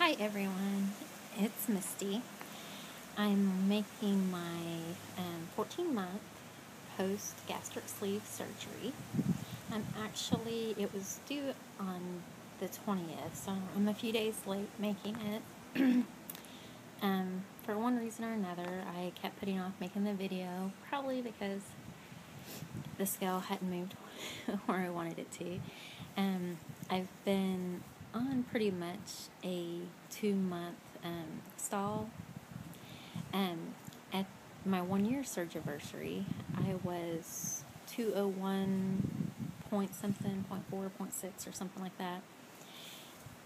Hi everyone, it's Misty. I'm making my 14-month post-gastric sleeve surgery. It was due on the 20th, so I'm a few days late making it. For one reason or another, I kept putting off making the video, probably because the scale hadn't moved where I wanted it to. I've been on pretty much a 2-month stall. At my 1-year surgiversary, I was 201 point something, 0.4, 0.6 or something like that.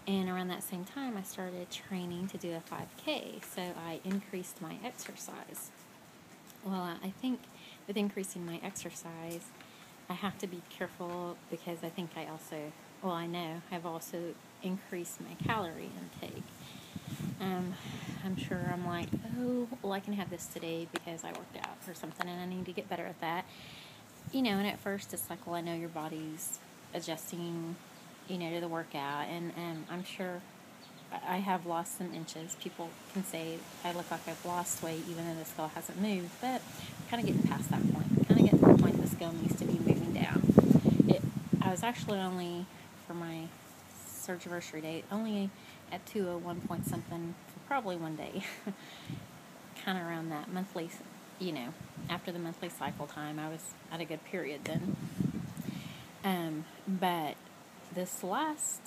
And around that same time, I started training to do a 5K, so I increased my exercise. Well, I think with increasing my exercise, I have to be careful because I think I know I've also increased my calorie intake. I'm sure I'm like, oh, well, I can have this today because I worked out or something and I need to get better at that. And at first it's like, well, I know your body's adjusting, to the workout, and I'm sure I have lost some inches. People can say I look like I've lost weight even though the scale hasn't moved, but I'm kind of getting past that point. I'm kind of getting to the point the scale needs to be moving down. I was actually only, for my surgiversary date, only at 201 point something for probably one day. Kind of around that monthly, after the monthly cycle time, I was at a good period then. But this last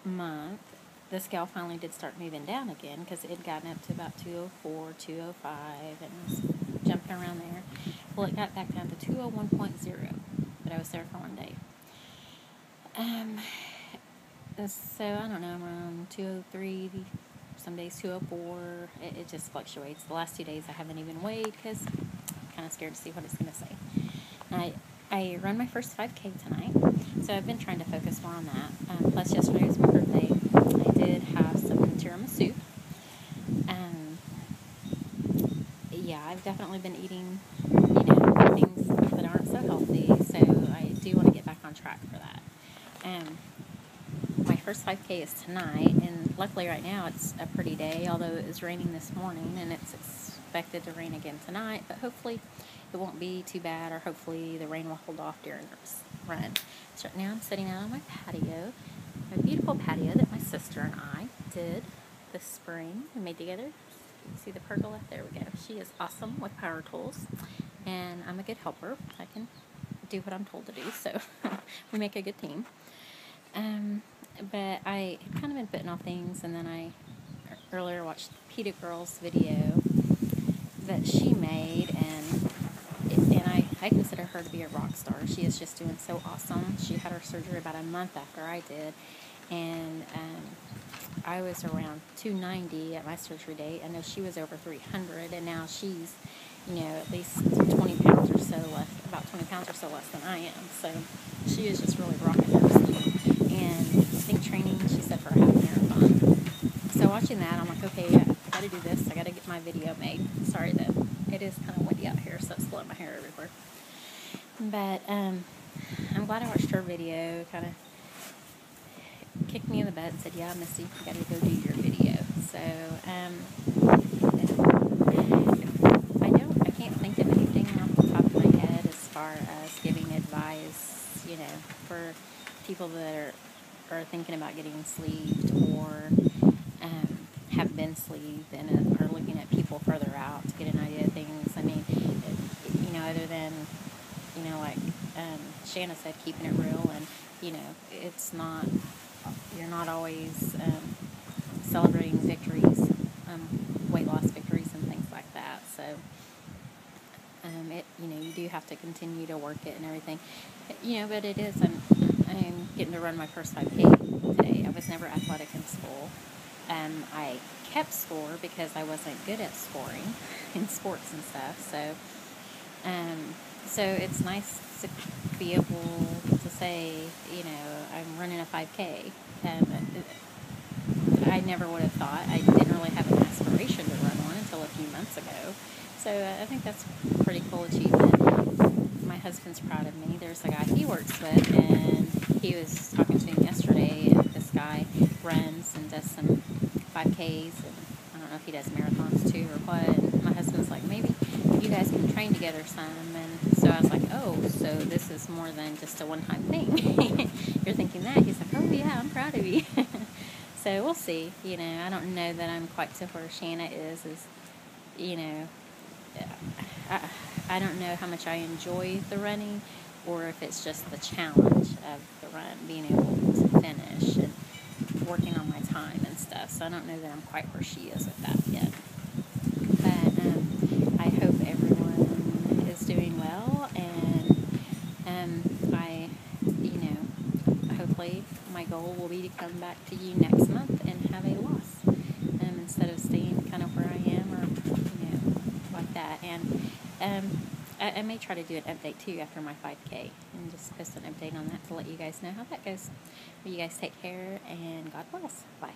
month, the scale finally did start moving down again because it had gotten up to about 204, 205, and was jumping around there. Well, it got back down to 201.0, but I was there for one day. So I don't know, around 203, some days 204. It just fluctuates. The last 2 days I haven't even weighed because I'm kind of scared to see what it's going to say. I run my first 5K tonight, so I've been trying to focus more on that. Plus, yesterday was my birthday. I did have some tiramisu. I've definitely been eating, things that aren't so healthy, so I do want to get back on track for that. My first 5K is tonight, and luckily right now it's a pretty day, although it was raining this morning, and it's expected to rain again tonight, but hopefully it won't be too bad, or hopefully the rain will hold off during this run. So right now I'm sitting out on my patio, my beautiful patio that my sister and I did this spring and made together. You can see the pergola? There we go. She is awesome with power tools, and I'm a good helper. I can do what I'm told to do, so we make a good team. But I had kind of been putting off things, and then I earlier watched the PETA Girls video that she made, and I consider her to be a rock star. She is just doing so awesome. She had her surgery about a month after I did, and I was around 290 at my surgery date. I know she was over 300, and now she's, at least 20 pounds or so less, about 20 pounds or so less than I am. So she is just really rocking her speed. And I think training, she said, for a half marathon. So watching that, I'm like, okay, I got to do this. I got to get my video made. Sorry that it is kind of windy out here, so it's blowing my hair everywhere. But I'm glad I watched her video. Kind of kicked me in the butt and said, yeah, Missy, you got to go do your video. So I can't think of anything off the top of my head as far as giving advice, for people that are thinking about getting sleeved, or have been sleeved and are looking at people further out to get an idea of things. I mean, other than, like Shanna said, keeping it real, and, it's not, you're not always celebrating victories, weight loss victories and things like that. So, you do have to continue to work it and everything. But it is, I'm getting to run my first 5K today. I was never athletic in school. I kept score because I wasn't good at scoring in sports and stuff. So it's nice to be able to say, I'm running a 5K. I never would have thought. I didn't really have an aspiration to run one until a few months ago. So I think that's a pretty cool achievement. My husband's proud of me. There's a guy he works with, and he was talking to him yesterday, and this guy runs and does some 5Ks, and I don't know if he does marathons too or what. And my husband's like, maybe you guys can train together some. And so I was like, oh, so this is more than just a one-time thing. You're thinking that. He's like, oh yeah, I'm proud of you. So we'll see. I don't know that I'm quite to where Shanna is, I don't know how much I enjoy the running, or if it's just the challenge of the run, being able to finish and working on my time and stuff. So I don't know that I'm quite where she is with that yet. But I hope everyone is doing well, and hopefully my goal will be to come back to you next month and have a loss, instead of staying kind of where I am, or like that. And I may try to do an update too after my 5K, and just post an update on that to let you guys know how that goes. Well, you guys take care, and God bless. Bye.